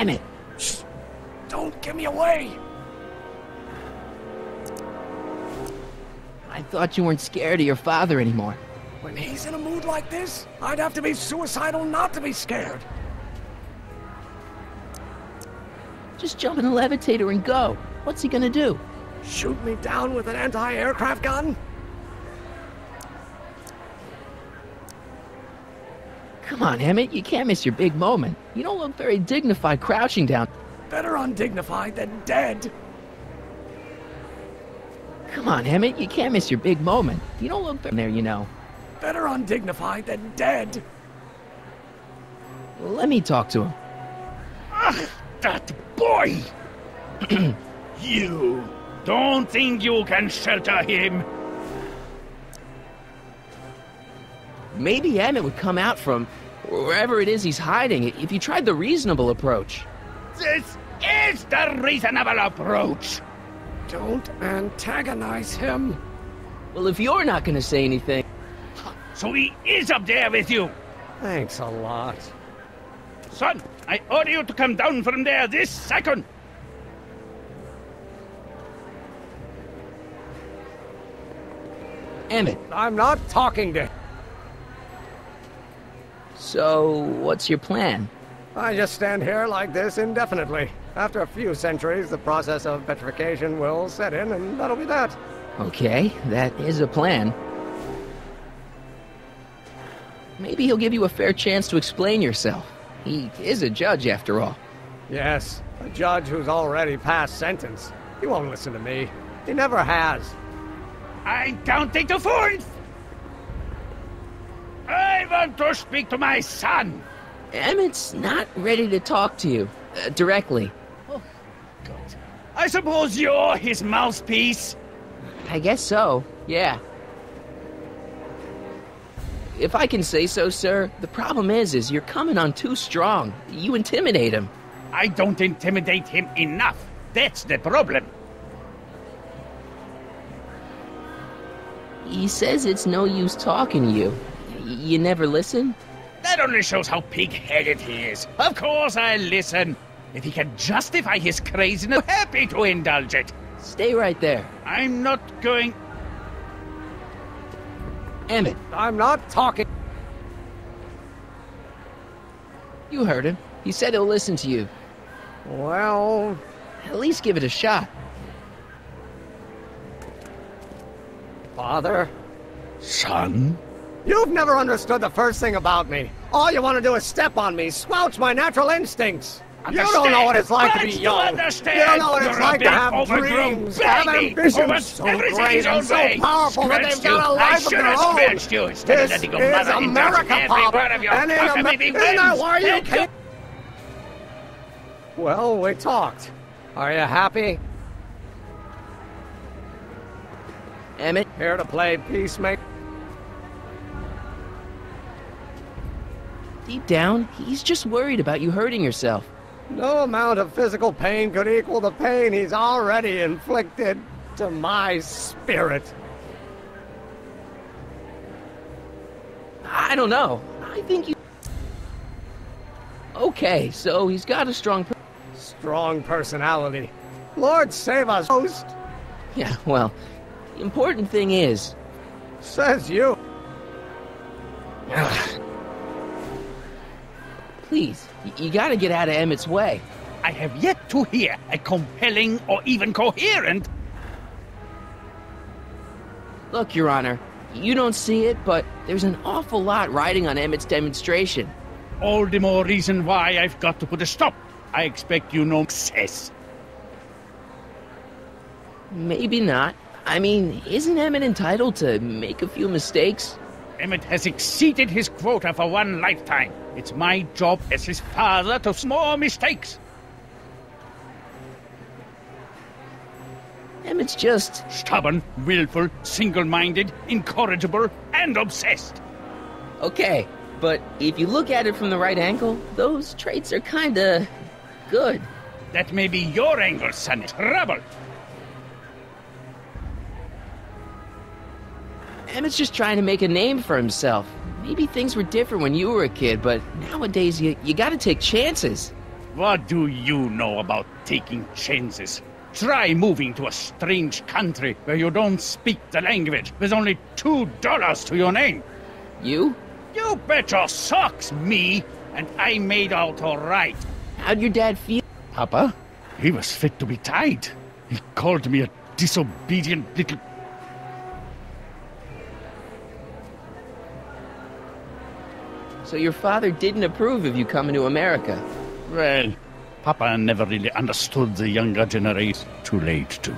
Emmett! Shh! Don't give me away! I thought you weren't scared of your father anymore. When he's in a mood like this, I'd have to be suicidal not to be scared. Just jump in the levitator and go. What's he gonna do? Shoot me down with an anti-aircraft gun? Come on, Emmett, you can't miss your big moment. You don't look very dignified crouching down. Better undignified than dead. Come on, Emmett, you can't miss your big moment. You don't look there, you know. Better undignified than dead. Well, let me talk to him. Ugh, that boy! You don't think you can shelter him? Maybe Emmett would come out from wherever it is he's hiding if you tried the reasonable approach. This is the reasonable approach. Don't antagonize him. Well, if you're not gonna say anything... So he is up there with you. Thanks a lot. Son, I order you to come down from there this second. Emmett. I'm not talking to... So, what's your plan? I just stand here like this indefinitely. After a few centuries, the process of petrification will set in, and that'll be that. Okay, that is a plan. Maybe he'll give you a fair chance to explain yourself. He is a judge, after all. Yes, a judge who's already passed sentence. He won't listen to me. He never has. I'm counting to 4. I want to speak to my son. Emmett's not ready to talk to you, directly. Oh, God. I suppose you're his mouthpiece? I guess so, yeah. If I can say so, sir, the problem is you're coming on too strong. You intimidate him. I don't intimidate him enough. That's the problem. He says it's no use talking to you. You never listen? That only shows how pig-headed he is. Of course I'll listen. If he can justify his craziness, I'm happy to indulge it. Stay right there. I'm not going... Emmett. I'm not talking... You heard him. He said he'll listen to you. Well... At least give it a shot. Father? Son? You've never understood the first thing about me. All you want to do is step on me, squelch my natural instincts. You don't know what it's like to be young. You don't know what it's like to have dreams, have ambitions so great and so powerful that they've got a life of their own. This is America, Pop. And in America, isn't that why you can't... Well, we talked. Are you happy? Emmett? Here to play peacemaker? Deep down, he's just worried about you hurting yourself. No amount of physical pain could equal the pain he's already inflicted to my spirit. I don't know. I think you... Okay, so he's got a strong... Strong personality. Lord save us, host. Yeah, well, the important thing is... Says you. Please, you gotta get out of Emmett's way. I have yet to hear a compelling or even coherent... Look, Your Honor, you don't see it, but there's an awful lot riding on Emmett's demonstration. All the more reason why I've got to put a stop. I expect you know success. Maybe not. I mean, isn't Emmett entitled to make a few mistakes? Emmett has exceeded his quota for one lifetime. It's my job as his father to small mistakes. Emmett's just... Stubborn, willful, single-minded, incorrigible, and obsessed. Okay, but if you look at it from the right angle, those traits are kinda... good. That may be your angle, son. Trouble. Emmett's just trying to make a name for himself. Maybe things were different when you were a kid, but nowadays you gotta take chances. What do you know about taking chances? Try moving to a strange country where you don't speak the language with only $2 to your name. You? You bet your socks, me, and I made out all right. How'd your dad feel? Papa? He was fit to be tied. He called me a disobedient little... So your father didn't approve of you coming to America? Well, Papa never really understood the younger generation. Too late to.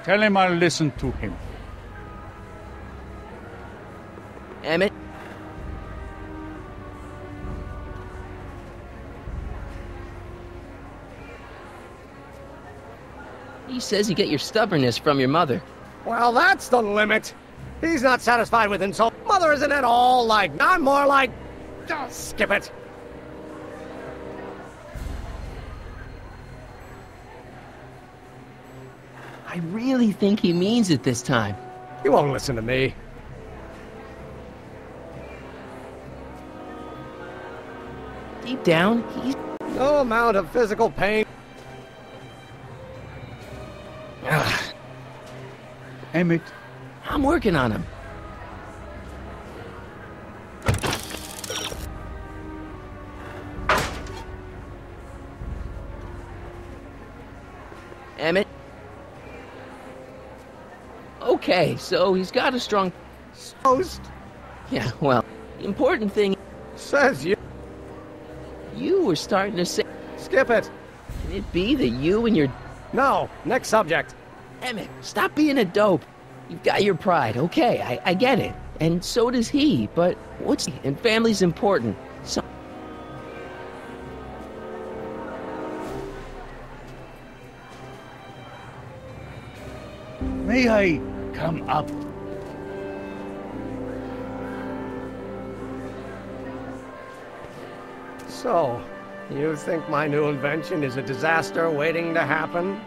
Tell him I'll listen to him. Emmett? He says you get your stubbornness from your mother. Well, that's the limit. He's not satisfied with insult. Mother isn't at all like, not more like... Just skip it. I really think he means it this time. He won't listen to me. Deep down, he's... No amount of physical pain. Emmett. I'm working on him. Emmett? Okay, so he's got a strong... Toast. Yeah, well, the important thing... Says you. You were starting to say... Skip it. Can it be that you and your... No, next subject. Emmett, stop being a dope. You've got your pride, okay, I get it. And so does he, but what's... And family's important. So... May I come up? So, you think my new invention is a disaster waiting to happen?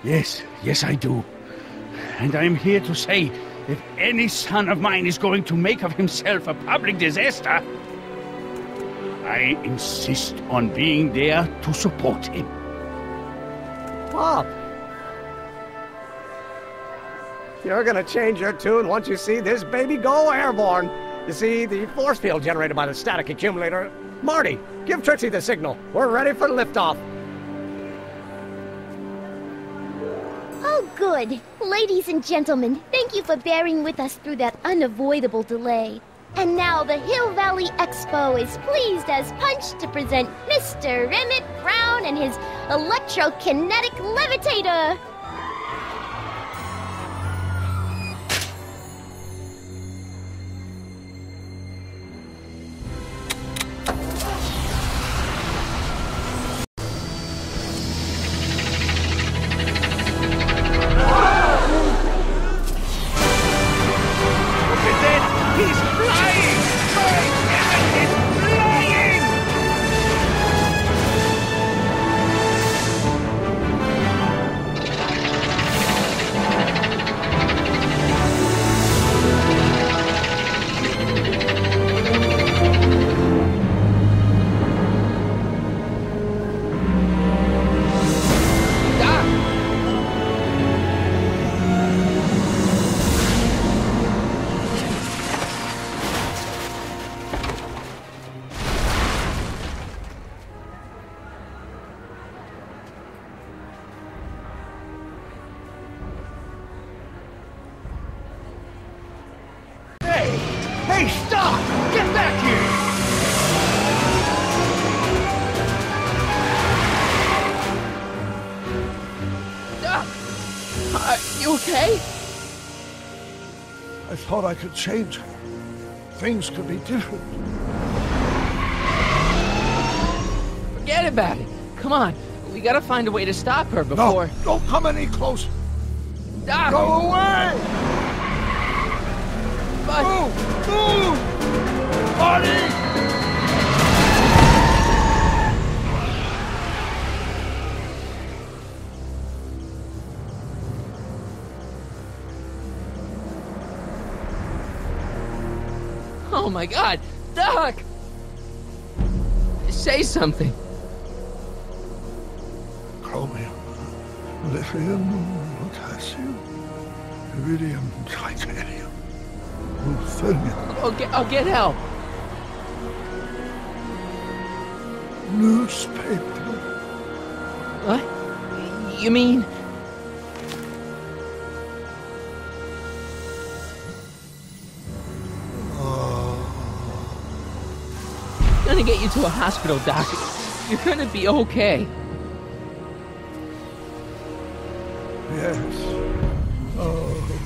Yes, I do. And I'm here to say, if any son of mine is going to make of himself a public disaster, I insist on being there to support him. Pop! You're gonna change your tune once you see this baby go airborne. You see, the force field generated by the static accumulator... Marty, give Trixie the signal. We're ready for liftoff. Oh, good. Ladies and gentlemen, thank you for bearing with us through that unavoidable delay. And now the Hill Valley Expo is pleased as punch to present Mr. Emmett Brown and his electrokinetic levitator. Hey, stop! Get back here! Are you okay? I thought I could change her. Things could be different. Forget about it. Come on, we gotta find a way to stop her before... No, don't come any closer. Doc! Go away! But... Move! Move! Marty! Oh my God, Doc! Say something. chromium, lithium, potassium, iridium, titanium, ruthenium. I'll get help. Newspaper. What? You mean? I'm gonna get you to a hospital, Doc. You're gonna be okay. Yes. Oh,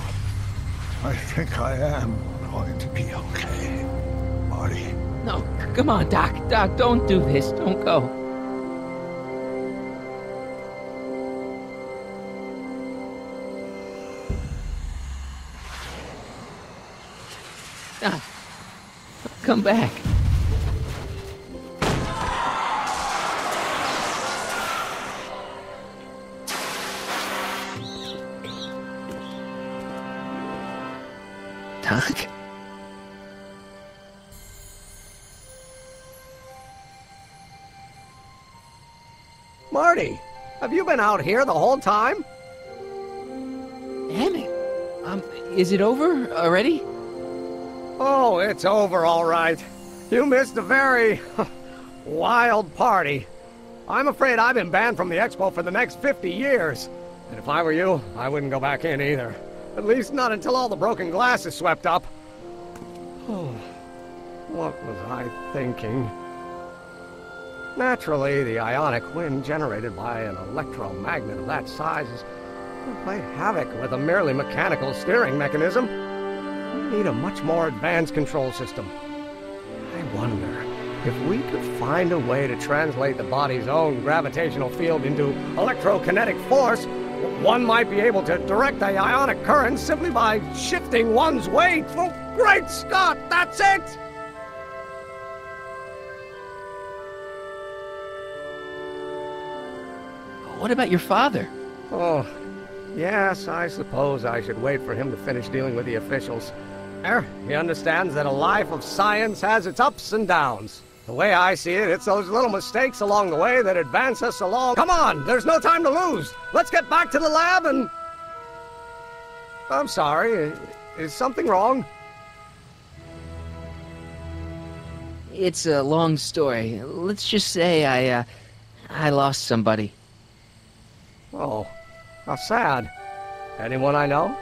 I think I am going to be okay, Marty. No, come on, Doc. Doc, don't do this. Don't go. Doc, come back. Doc? Marty, have you been out here the whole time? Damn it. Is it over already? Oh, it's over all right. You missed a very wild party. I'm afraid I've been banned from the expo for the next 50 years. And if I were you, I wouldn't go back in either. At least not until all the broken glass is swept up. Oh, what was I thinking? Naturally, the ionic wind generated by an electromagnet of that size will play havoc with a merely mechanical steering mechanism. We need a much more advanced control system. I wonder if we could find a way to translate the body's own gravitational field into electrokinetic force. One might be able to direct the ionic current simply by shifting one's weight. Oh, great Scott, that's it! What about your father? Oh, yes, I suppose I should wait for him to finish dealing with the officials. He understands that a life of science has its ups and downs. The way I see it, it's those little mistakes along the way that advance us along. Come on, there's no time to lose. Let's get back to the lab and... I'm sorry, is something wrong? It's a long story. Let's just say I lost somebody. Oh, how sad. Anyone I know?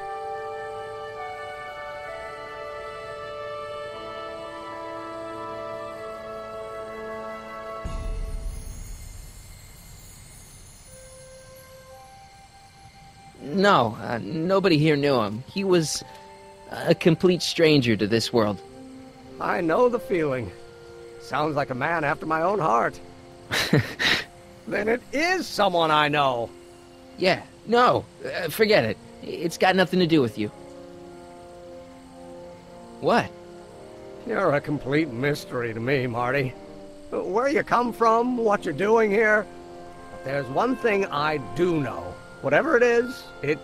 No, nobody here knew him. He was a complete stranger to this world. I know the feeling. Sounds like a man after my own heart. Then it is someone I know. Yeah, no, forget it. It's got nothing to do with you. What? You're a complete mystery to me, Marty. Where you come from, what you're doing here. But there's one thing I do know. Whatever it is, it...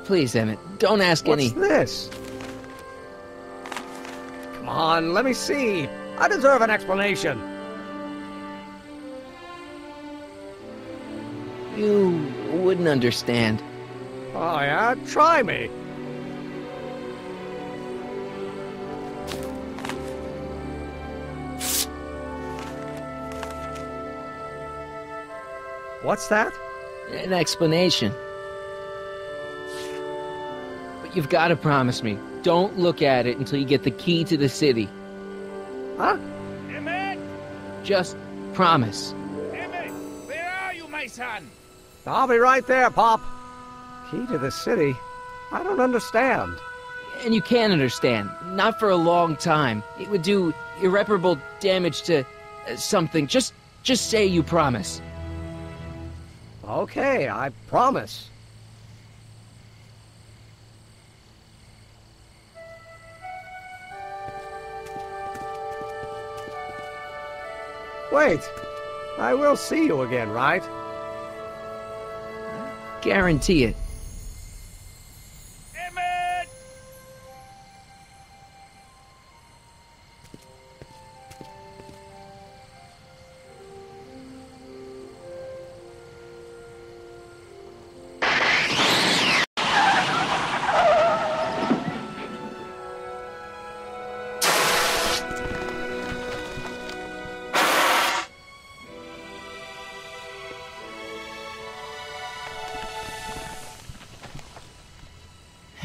Please, Emmett, don't ask any... What's this? Come on, let me see. I deserve an explanation. You wouldn't understand. Oh, yeah? Try me. What's that? An explanation. But you've got to promise me. Don't look at it until you get the key to the city. Huh? Emmett! Just promise. Emmett! Where are you, my son? I'll be right there, Pop. Key to the city? I don't understand. And you can understand. Not for a long time. It would do irreparable damage to something. Just say you promise. Okay, I promise. Wait, I will see you again, right? Guarantee it. Emmett!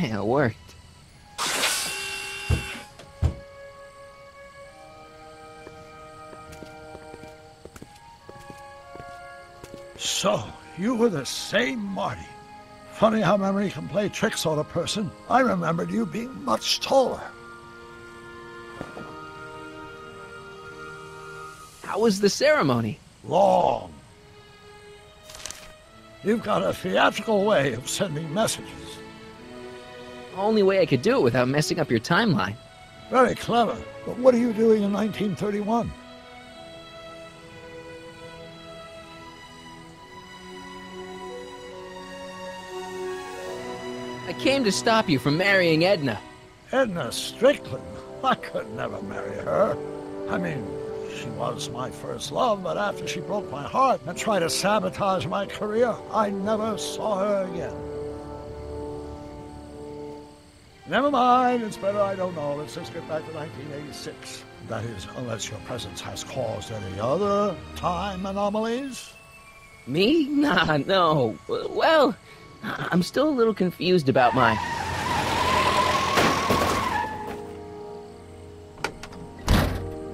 Yeah, it worked. So, you were the same Marty. Funny how memory can play tricks on a person. I remembered you being much taller. How was the ceremony? Long. You've got a theatrical way of sending messages. Only way I could do it without messing up your timeline. Very clever. But what are you doing in 1931? I came to stop you from marrying Edna. Edna Strickland? I could never marry her. I mean, she was my first love, but after she broke my heart and tried to sabotage my career, I never saw her again. Never mind, it's better I don't know. Let's just get back to 1986. That is, unless your presence has caused any other time anomalies. Me? Nah, no. Well, I'm still a little confused about my...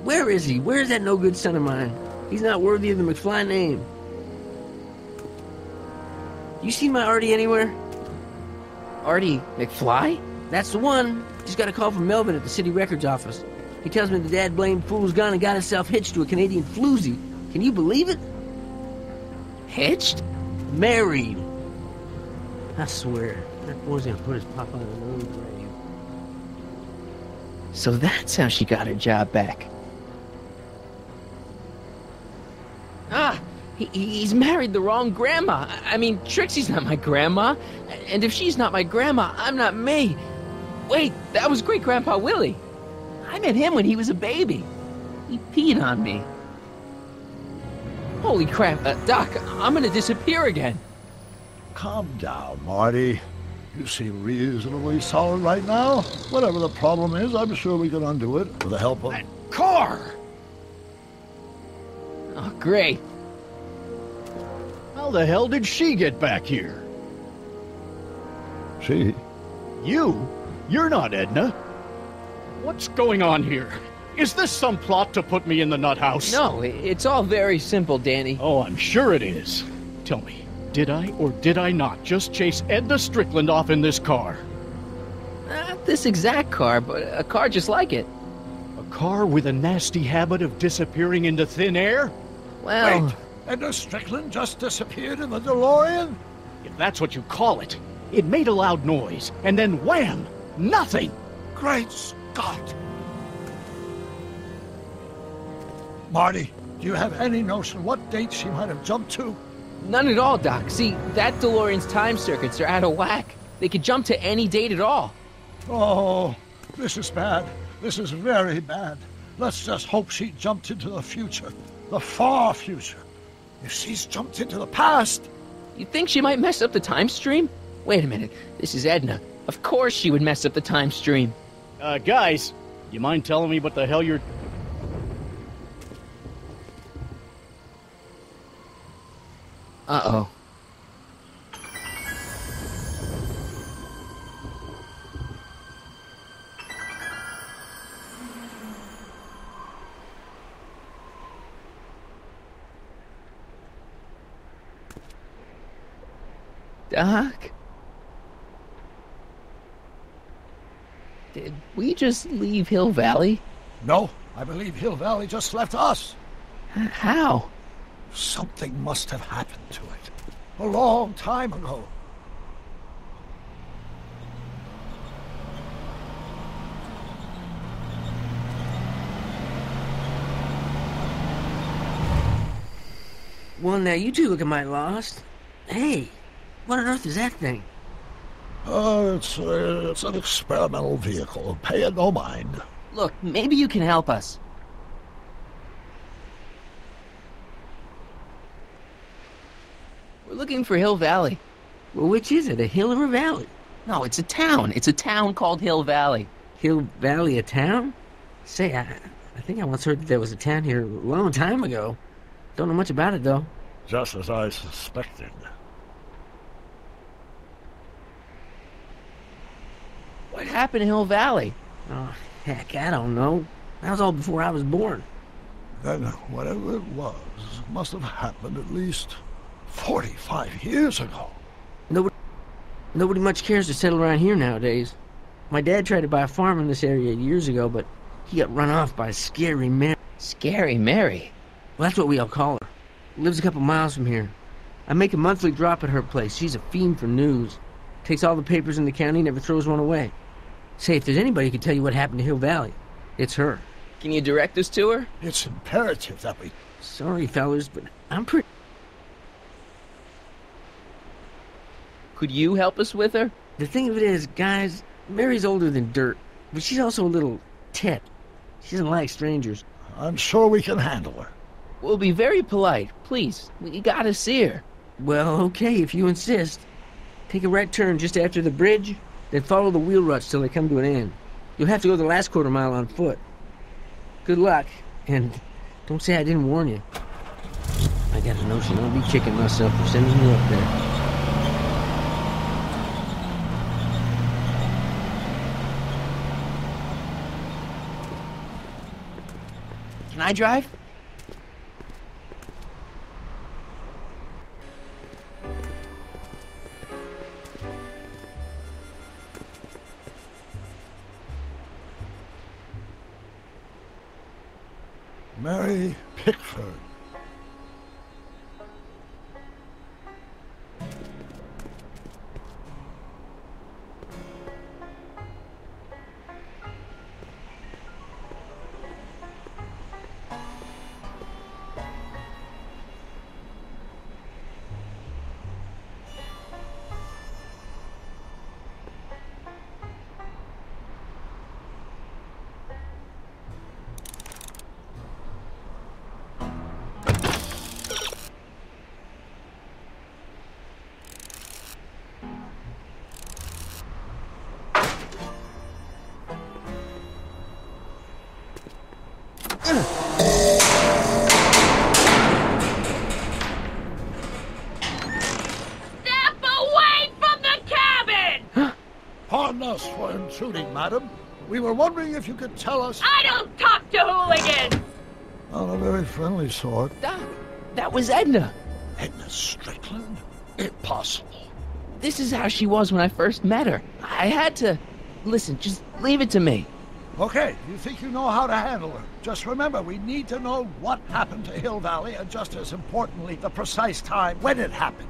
Where is he? Where's that no-good son of mine? He's not worthy of the McFly name. You see my Artie anywhere? Artie McFly? That's the one. Just got a call from Melvin at the city records office. He tells me the dad-blamed fool's gone and got himself hitched to a Canadian floozy. Can you believe it? Hitched? Married. I swear, that boy's gonna put his papa in an own grave. So that's how she got her job back. Ah, he's married the wrong grandma. I mean, Trixie's not my grandma. And if she's not my grandma, I'm not me. Wait, that was Great-Grandpa Willie. I met him when he was a baby. He peed on me. Holy crap, Doc, I'm gonna disappear again. Calm down, Marty. You seem reasonably solid right now. Whatever the problem is, I'm sure we can undo it with the help of... That car! Oh, great. How the hell did she get back here? She? You? You're not Edna. What's going on here? Is this some plot to put me in the nut house? No, it's all very simple, Danny. Oh, I'm sure it is. Tell me, did I or did I not just chase Edna Strickland off in this car? Not this exact car, but a car just like it. A car with a nasty habit of disappearing into thin air? Well... Wait, Edna Strickland just disappeared in the DeLorean? If that's what you call it. It made a loud noise, and then wham! Nothing! Great Scott! Marty, do you have any notion what date she might have jumped to? None at all, Doc. See, that DeLorean's time circuits are out of whack. They could jump to any date at all. Oh, this is bad. This is very bad. Let's just hope she jumped into the future. The far future. If she's jumped into the past... You think she might mess up the time stream? Wait a minute. This is Edna. Of course she would mess up the time stream. Guys, you mind telling me what the hell you're... Uh-oh. Doc? Did we just leave Hill Valley? No, I believe Hill Valley just left us. How? Something must have happened to it. A long time ago. Well, now you two look mighty lost. Hey, what on earth is that thing? It's an experimental vehicle. Pay it no mind. Look, maybe you can help us. We're looking for Hill Valley. Well, which is it, a hill or a valley? No, it's a town. It's a town called Hill Valley. Hill Valley, a town? Say, I think I once heard that there was a town here a long time ago. Don't know much about it, though. Just as I suspected. What happened to Hill Valley? Oh, heck, I don't know. That was all before I was born. Then whatever it was must have happened at least 45 years ago. Nobody much cares to settle around here nowadays. My dad tried to buy a farm in this area years ago, but he got run off by Scary Mary. Scary Mary? Well, that's what we all call her. Lives a couple miles from here. I make a monthly drop at her place. She's a fiend for news. Takes all the papers in the county, never throws one away. Say, if there's anybody who can tell you what happened to Hill Valley, it's her. Can you direct us to her? It's imperative that we... Sorry, fellas, but I'm pretty... Could you help us with her? The thing of it is, guys, Mary's older than dirt, but she's also a little tit. She doesn't like strangers. I'm sure we can handle her. We'll be very polite. Please, we gotta see her. Well, okay, if you insist. Take a right turn just after the bridge, then follow the wheel ruts till they come to an end. You'll have to go the last quarter mile on foot. Good luck, and don't say I didn't warn you. I got a notion I'll be kicking myself for sending you up there. Can I drive? Mary Pickford. Pardon us for intruding, madam. We were wondering if you could tell us... I don't talk to hooligans! Not a very friendly sort. Doc, that was Edna. Edna Strickland? Impossible. This is how she was when I first met her. I had to... Listen, just leave it to me. Okay, you think you know how to handle her. Just remember, we need to know what happened to Hill Valley, and just as importantly, the precise time when it happened.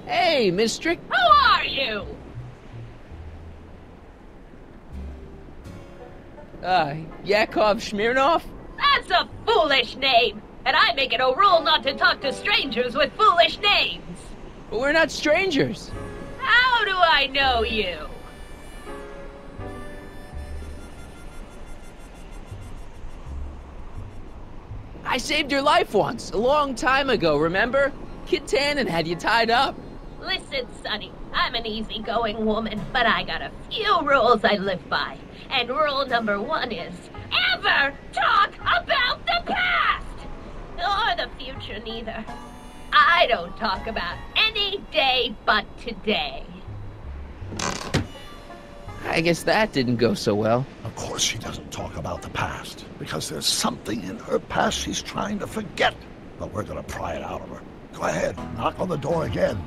Hey, Miss Strick. Who are you? Yakov Smirnov? That's a foolish name, and I make it a rule not to talk to strangers with foolish names. But we're not strangers. How do I know you? I saved your life once, a long time ago, remember? Kid Tannen had you tied up. Listen, Sonny, I'm an easygoing woman, but I got a few rules I live by. And rule number 1 is, ever talk about the past! Or the future, neither. I don't talk about any day but today. I guess that didn't go so well. Of course she doesn't talk about the past, because there's something in her past she's trying to forget. But we're gonna pry it out of her. Go ahead, knock on the door again.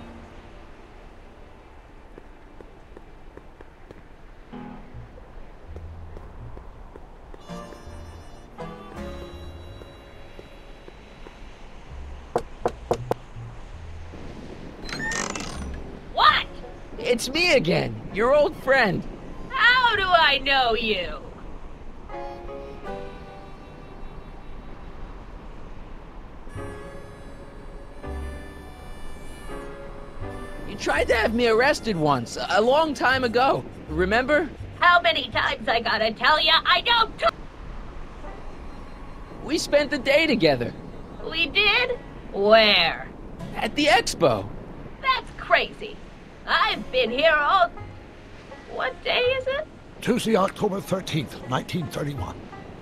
What? It's me again, your old friend. How do I know you? You tried to have me arrested once, a long time ago. Remember? How many times I gotta tell ya I don't We spent the day together. We did? Where? At the expo. That's crazy. I've been here all... What day is it? Tuesday, October 13th, 1931.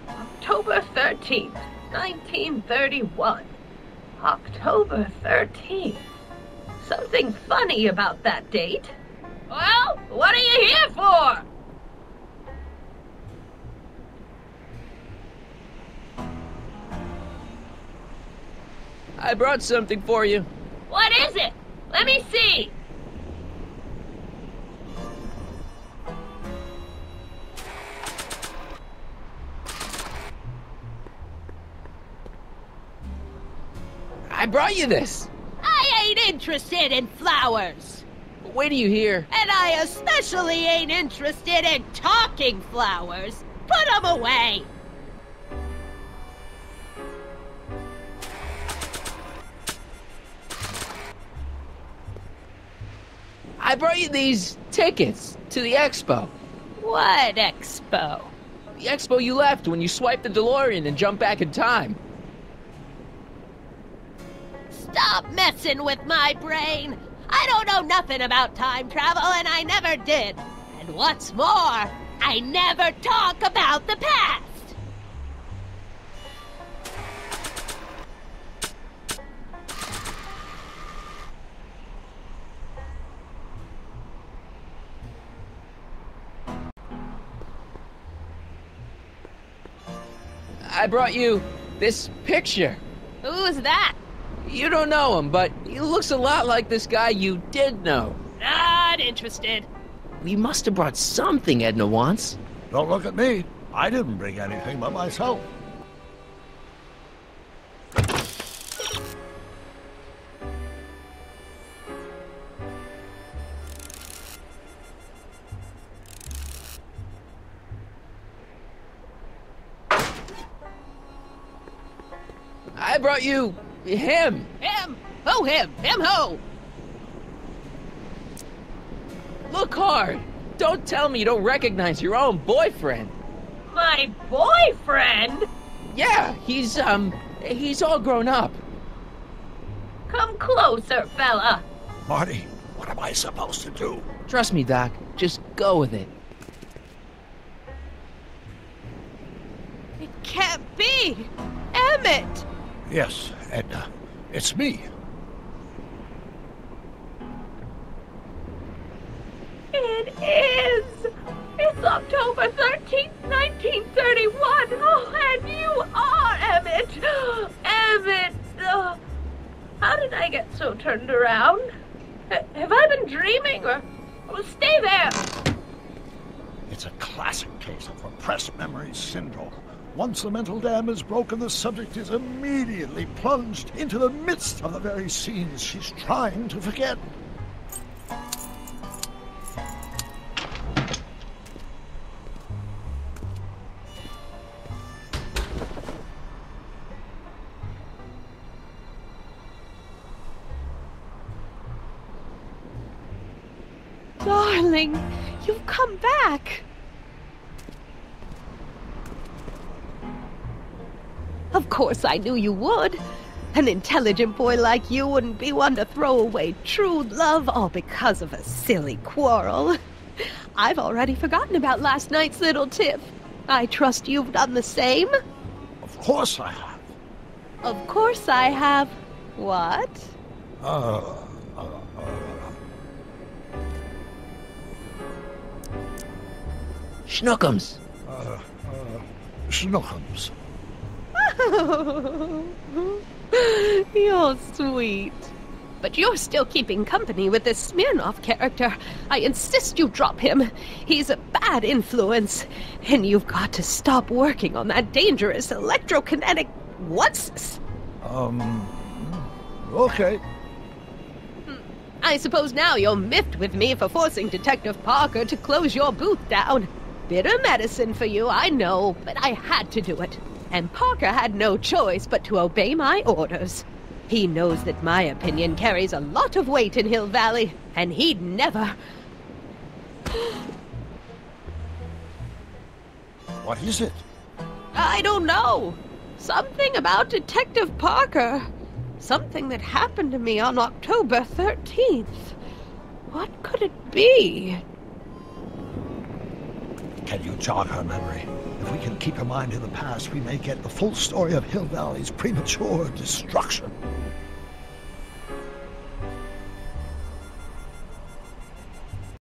October 13th, 1931. October 13th. Something funny about that date. Well, what are you here for? I brought something for you. What is it? Let me see. I brought you this. I ain't interested in flowers. But wait till you hear. And I especially ain't interested in talking flowers. Put 'em away. I brought you these tickets to the expo. What expo? The expo you left when you swiped the DeLorean and jumped back in time. Stop messing with my brain. I don't know nothing about time travel, and I never did. And what's more, I never talk about the past. I brought you this picture. Who's that? You don't know him, but he looks a lot like this guy you did know. Not interested. We must have brought something Edna wants. Don't look at me. I didn't bring anything but myself. I brought you him. Him? Who him? Him who? Look hard. Don't tell me you don't recognize your own boyfriend. My boyfriend? Yeah, he's all grown up. Come closer, fella. Marty, what am I supposed to do? Trust me, Doc. Just go with it. It can't be. Emmett. Yes, Edna. It's me. It is! It's October 13th, 1931! Oh, and you are Emmett! Emmett! How did I get so turned around? Have I been dreaming, or... Oh, stay there! It's a classic case of repressed memory syndrome. Once the mental dam is broken, the subject is immediately plunged into the midst of the very scenes she's trying to forget. Darling, you've come back. Of course I knew you would. An intelligent boy like you wouldn't be one to throw away true love all because of a silly quarrel. I've already forgotten about last night's little tiff. I trust you've done the same? Of course I have. Of course I have. What? Schnookums. Schnookums. You're sweet. But you're still keeping company with this Smirnoff character. I insist you drop him. He's a bad influence. And you've got to stop working on that dangerous electrokinetic... What's this? Okay. I suppose now you're miffed with me for forcing Detective Parker to close your booth down. Bitter medicine for you, I know, but I had to do it. And Parker had no choice but to obey my orders. He knows that my opinion carries a lot of weight in Hill Valley, and he'd never... What is it? I don't know. Something about Detective Parker. Something that happened to me on October 13th. What could it be? Can you jog her memory? If we can keep her mind in the past, we may get the full story of Hill Valley's premature destruction.